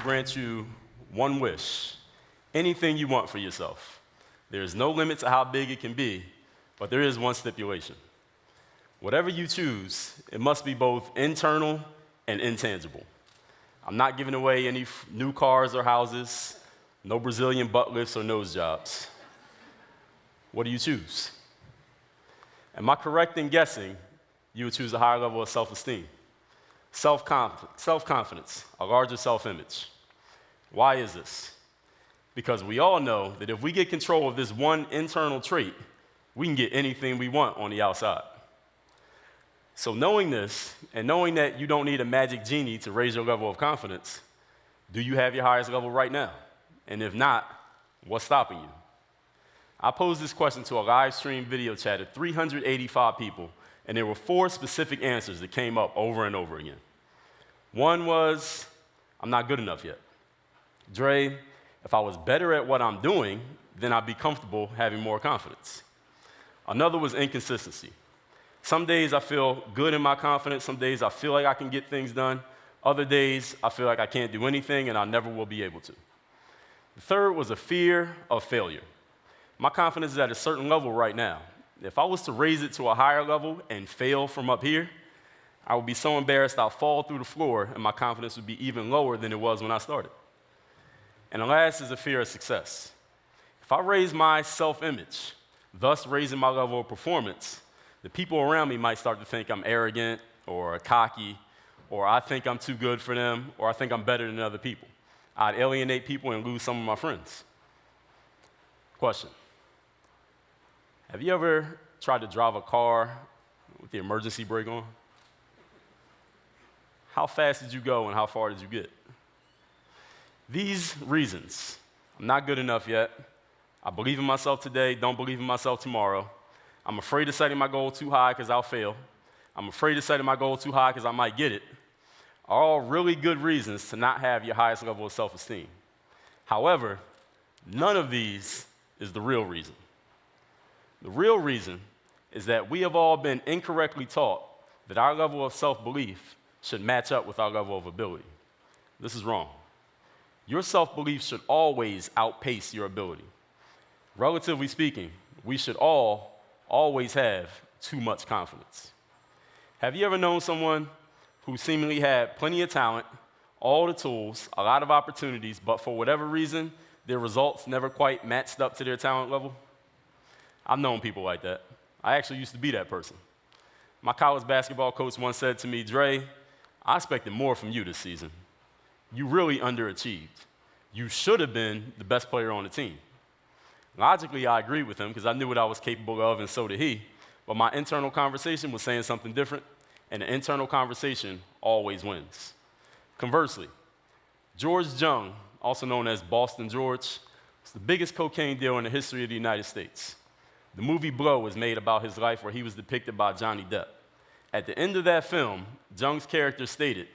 grant you one wish, anything you want for yourself. There is no limit to how big it can be, but there is one stipulation. Whatever you choose, it must be both internal and intangible. I'm not giving away any new cars or houses, no Brazilian butt lifts or nose jobs. What do you choose? Am I correct in guessing you would choose a higher level of self-esteem, self-confidence, a larger self-image? Why is this? Because we all know that if we get control of this one internal trait, we can get anything we want on the outside. So knowing this, and knowing that you don't need a magic genie to raise your level of confidence, do you have your highest level right now? And if not, what's stopping you? I posed this question to a live stream video chat of 385 people, and there were 4 specific answers that came up over and over again. One was, I'm not good enough yet. Dre, if I was better at what I'm doing, then I'd be comfortable having more confidence. Another was inconsistency. Some days I feel good in my confidence, some days I feel like I can get things done, other days I feel like I can't do anything and I never will be able to. The third was a fear of failure. My confidence is at a certain level right now. If I was to raise it to a higher level and fail from up here, I would be so embarrassed I'll fall through the floor and my confidence would be even lower than it was when I started. And the last is a fear of success. If I raise my self-image, thus raising my level of performance, the people around me might start to think I'm arrogant or cocky, or I think I'm too good for them, or I think I'm better than other people. I'd alienate people and lose some of my friends. Question. Have you ever tried to drive a car with the emergency brake on? How fast did you go and how far did you get? These reasons, I'm not good enough yet, I believe in myself today, don't believe in myself tomorrow, I'm afraid of setting my goal too high because I'll fail, I'm afraid of setting my goal too high because I might get it, are all really good reasons to not have your highest level of self-esteem. However, none of these is the real reason. The real reason is that we have all been incorrectly taught that our level of self-belief should match up with our level of ability. This is wrong. Your self-belief should always outpace your ability. Relatively speaking, we should always have too much confidence. Have you ever known someone who seemingly had plenty of talent, all the tools, a lot of opportunities, but for whatever reason, their results never quite matched up to their talent level? I've known people like that. I actually used to be that person. My college basketball coach once said to me, Dre, I expected more from you this season. You really underachieved. You should have been the best player on the team. Logically, I agreed with him because I knew what I was capable of, and so did he. But my internal conversation was saying something different, and the internal conversation always wins. Conversely, George Jung, also known as Boston George, was the biggest cocaine deal in the history of the United States. The movie Blow was made about his life where he was depicted by Johnny Depp. At the end of that film, Jung's character stated,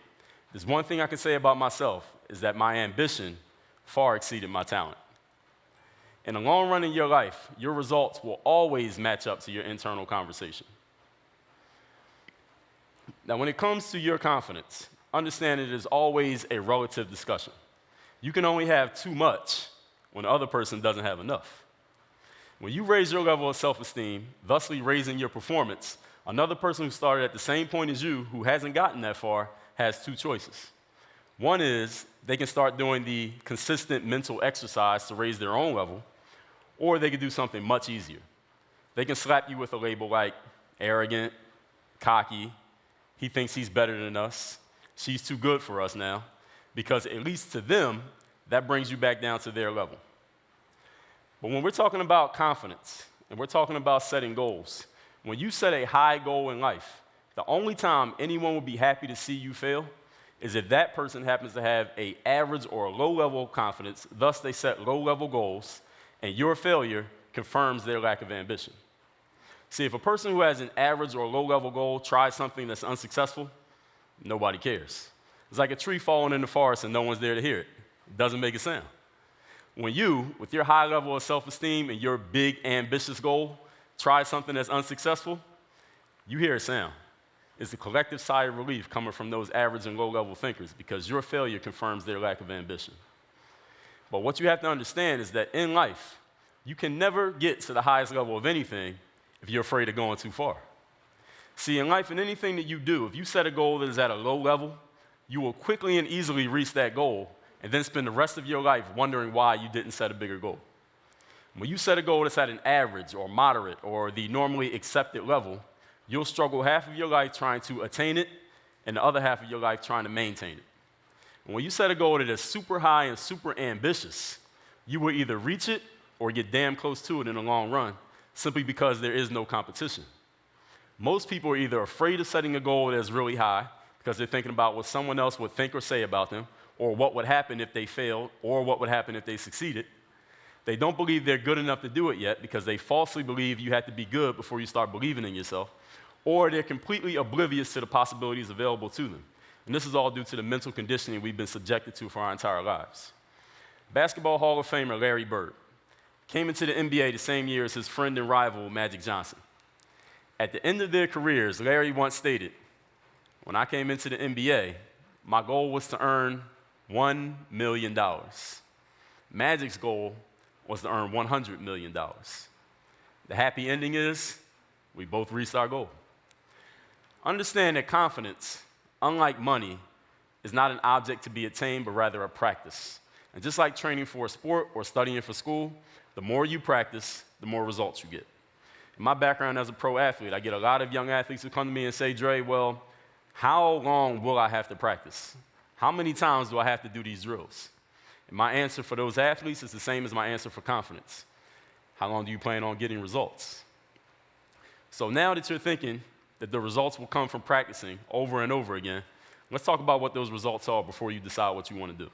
"There's one thing I can say about myself is that my ambition far exceeded my talent." In the long run in your life, your results will always match up to your internal conversation. Now, when it comes to your confidence, understand it is always a relative discussion. You can only have too much when the other person doesn't have enough. When you raise your level of self-esteem, thusly raising your performance, another person who started at the same point as you, who hasn't gotten that far, has 2 choices. One is they can start doing the consistent mental exercise to raise their own level, or they can do something much easier. They can slap you with a label like arrogant, cocky, he thinks he's better than us, she's too good for us now, because at least to them, that brings you back down to their level. But when we're talking about confidence, and we're talking about setting goals, when you set a high goal in life, the only time anyone would be happy to see you fail is if that person happens to have an average or a low level of confidence, thus they set low level goals, and your failure confirms their lack of ambition. See, if a person who has an average or low level goal tries something that's unsuccessful, nobody cares. It's like a tree falling in the forest and no one's there to hear it. It doesn't make a sound. When you, with your high level of self-esteem and your big ambitious goal, try something that's unsuccessful, you hear a sound. is the collective sigh of relief coming from those average and low-level thinkers, because your failure confirms their lack of ambition. But what you have to understand is that in life, you can never get to the highest level of anything if you're afraid of going too far. See, in life, in anything that you do, if you set a goal that is at a low level, you will quickly and easily reach that goal and then spend the rest of your life wondering why you didn't set a bigger goal. When you set a goal that's at an average or moderate or the normally accepted level, you'll struggle half of your life trying to attain it and the other half of your life trying to maintain it. And when you set a goal that is super high and super ambitious, you will either reach it or get damn close to it in the long run, simply because there is no competition. Most people are either afraid of setting a goal that is really high because they're thinking about what someone else would think or say about them, or what would happen if they failed, or what would happen if they succeeded. They don't believe they're good enough to do it yet because they falsely believe you have to be good before you start believing in yourself, or they're completely oblivious to the possibilities available to them. And this is all due to the mental conditioning we've been subjected to for our entire lives. Basketball Hall of Famer Larry Bird came into the NBA the same year as his friend and rival Magic Johnson. At the end of their careers, Larry once stated, "When I came into the NBA, my goal was to earn $1 million. Magic's goal was to earn $100 million. The happy ending is we both reached our goal." Understand that confidence, unlike money, is not an object to be attained, but rather a practice. And just like training for a sport or studying for school, the more you practice, the more results you get. In my background as a pro athlete, I get a lot of young athletes who come to me and say, "Dre, well, how long will I have to practice? How many times do I have to do these drills?" And my answer for those athletes is the same as my answer for confidence. How long do you plan on getting results? So now that you're thinking that the results will come from practicing over and over again, let's talk about what those results are before you decide what you want to do.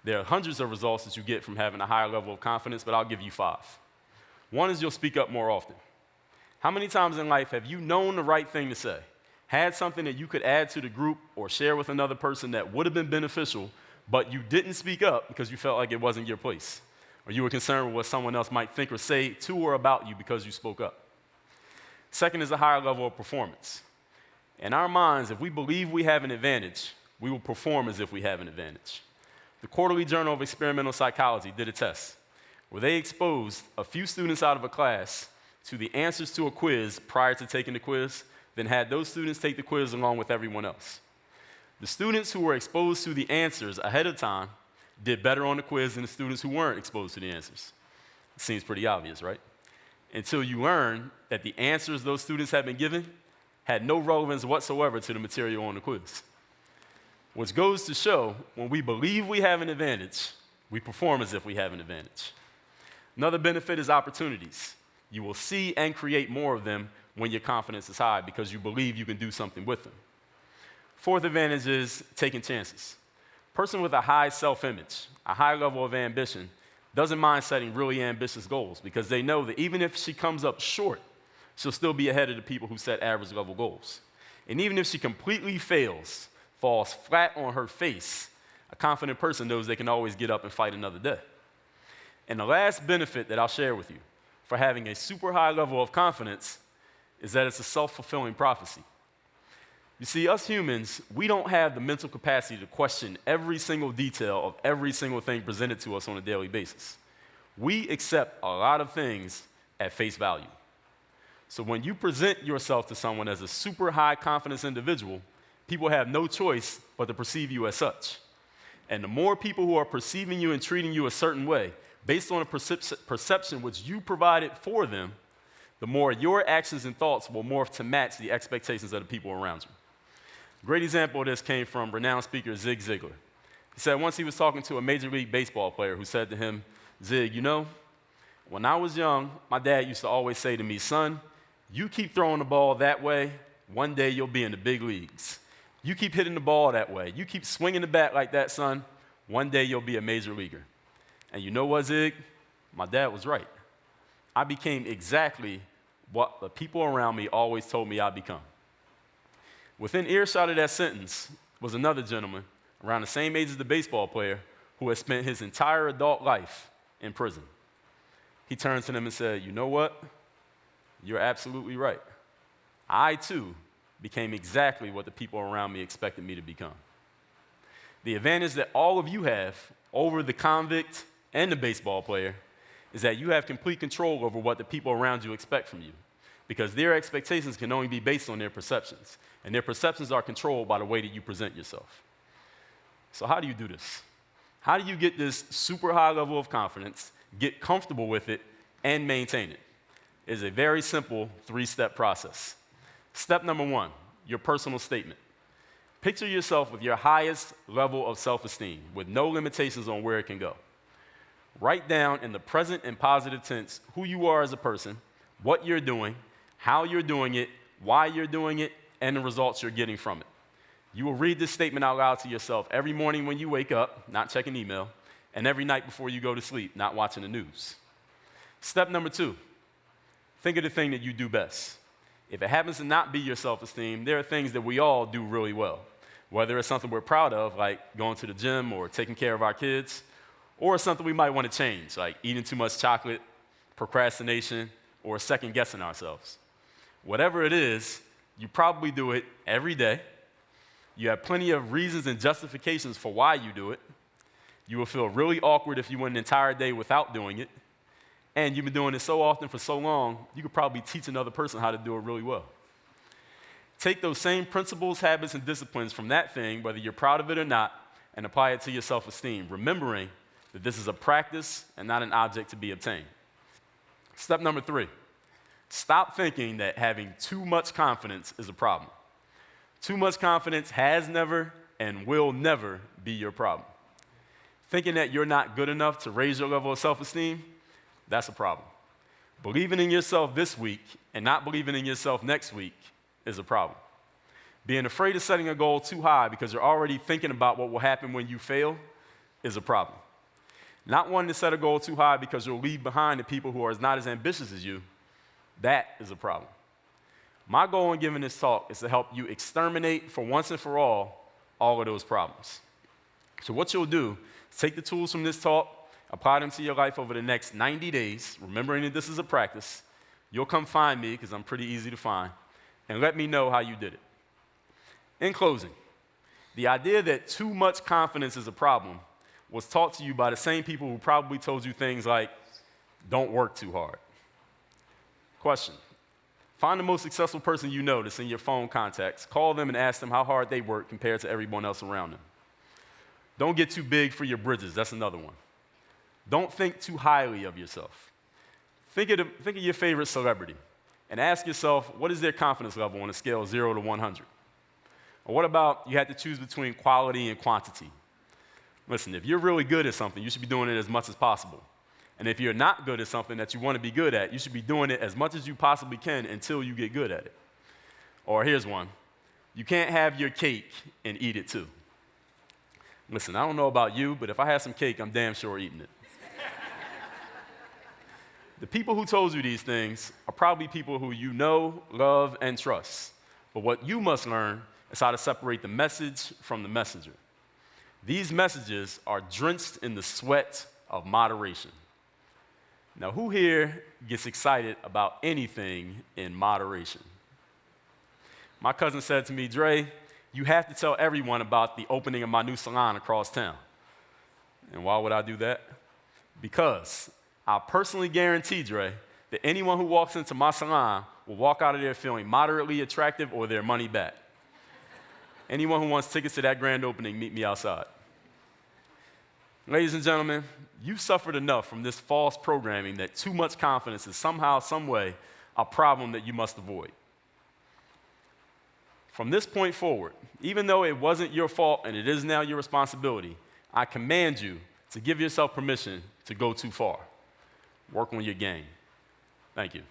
There are hundreds of results that you get from having a higher level of confidence, but I'll give you 5. One is you'll speak up more often. How many times in life have you known the right thing to say, had something that you could add to the group or share with another person that would have been beneficial, but you didn't speak up because you felt like it wasn't your place, or you were concerned with what someone else might think or say to or about you because you spoke up? Second is a higher level of performance. In our minds, if we believe we have an advantage, we will perform as if we have an advantage. The Quarterly Journal of Experimental Psychology did a test where they exposed a few students out of a class to the answers to a quiz prior to taking the quiz, then had those students take the quiz along with everyone else. The students who were exposed to the answers ahead of time did better on the quiz than the students who weren't exposed to the answers. It seems pretty obvious, right? Until you learn that the answers those students had been given had no relevance whatsoever to the material on the quiz. Which goes to show, when we believe we have an advantage, we perform as if we have an advantage. Another benefit is opportunities. You will see and create more of them when your confidence is high because you believe you can do something with them. Fourth advantage is taking chances. A person with a high self-image, a high level of ambition, doesn't mind setting really ambitious goals because they know that even if she comes up short, she'll still be ahead of the people who set average level goals. And even if she completely fails, falls flat on her face, a confident person knows they can always get up and fight another day. And the last benefit that I'll share with you for having a super high level of confidence is that it's a self-fulfilling prophecy. You see, us humans, we don't have the mental capacity to question every single detail of every single thing presented to us on a daily basis. We accept a lot of things at face value. So when you present yourself to someone as a super high confidence individual, people have no choice but to perceive you as such. And the more people who are perceiving you and treating you a certain way, based on a perception which you provided for them, the more your actions and thoughts will morph to match the expectations of the people around you. A great example of this came from renowned speaker Zig Ziglar. He said once he was talking to a Major League Baseball player who said to him, "Zig, you know, when I was young, my dad used to always say to me, 'Son, you keep throwing the ball that way, one day you'll be in the big leagues. You keep hitting the ball that way. You keep swinging the bat like that, son, one day you'll be a major leaguer.' And you know what, Zig? My dad was right. I became exactly what the people around me always told me I'd become." Within earshot of that sentence was another gentleman around the same age as the baseball player who had spent his entire adult life in prison. He turned to them and said, "You know what? You're absolutely right. I, too, became exactly what the people around me expected me to become. The advantage that all of you have over the convict and the baseball player is that you have complete control over what the people around you expect from you, because their expectations can only be based on their perceptions, and their perceptions are controlled by the way that you present yourself. So how do you do this? How do you get this super high level of confidence, get comfortable with it, and maintain it? It's a very simple 3-step process. Step number 1, your personal statement. Picture yourself with your highest level of self-esteem, with no limitations on where it can go. Write down in the present and positive tense who you are as a person, what you're doing, how you're doing it, why you're doing it, and the results you're getting from it. You will read this statement out loud to yourself every morning when you wake up, not checking email, and every night before you go to sleep, not watching the news. Step number 2, think of the thing that you do best. If it happens to not be your self-esteem, there are things that we all do really well, whether it's something we're proud of, like going to the gym or taking care of our kids, or something we might want to change, like eating too much chocolate, procrastination, or second-guessing ourselves. Whatever it is, you probably do it every day. You have plenty of reasons and justifications for why you do it. You will feel really awkward if you went an entire day without doing it. And you've been doing it so often for so long, you could probably teach another person how to do it really well. Take those same principles, habits, and disciplines from that thing, whether you're proud of it or not, and apply it to your self-esteem, remembering that this is a practice and not an object to be obtained. Step number 3, stop thinking that having too much confidence is a problem. Too much confidence has never and will never be your problem. Thinking that you're not good enough to raise your level of self-esteem, that's a problem. Believing in yourself this week and not believing in yourself next week is a problem. Being afraid of setting a goal too high because you're already thinking about what will happen when you fail is a problem. Not wanting to set a goal too high because you'll leave behind the people who are not as ambitious as you, that is a problem. My goal in giving this talk is to help you exterminate for once and for all of those problems. So what you'll do is take the tools from this talk, apply them to your life over the next 90 days, remembering that this is a practice. You'll come find me, because I'm pretty easy to find, and let me know how you did it. In closing, the idea that too much confidence is a problem was taught to you by the same people who probably told you things like, don't work too hard. Question. Find the most successful person you know that's in your phone contacts. Call them and ask them how hard they work compared to everyone else around them. Don't get too big for your bridges. That's another one. Don't think too highly of yourself. Think of your favorite celebrity and ask yourself, what is their confidence level on a scale of 0 to 100? Or what about you had to choose between quality and quantity? Listen, if you're really good at something, you should be doing it as much as possible. And if you're not good at something that you want to be good at, you should be doing it as much as you possibly can until you get good at it. Or here's one. You can't have your cake and eat it too. Listen, I don't know about you, but if I had some cake, I'm damn sure eating it. The people who told you these things are probably people who you know, love, and trust. But what you must learn is how to separate the message from the messenger. These messages are drenched in the sweat of moderation. Now, who here gets excited about anything in moderation? My cousin said to me, Dre, you have to tell everyone about the opening of my new salon across town. And why would I do that? Because I personally guarantee, Dre, that anyone who walks into my salon will walk out of there feeling moderately attractive or their money back. Anyone who wants tickets to that grand opening, meet me outside. Ladies and gentlemen, you've suffered enough from this false programming that too much confidence is somehow, some way, a problem that you must avoid. From this point forward, even though it wasn't your fault and it is now your responsibility, I command you to give yourself permission to go too far. Work on your game. Thank you.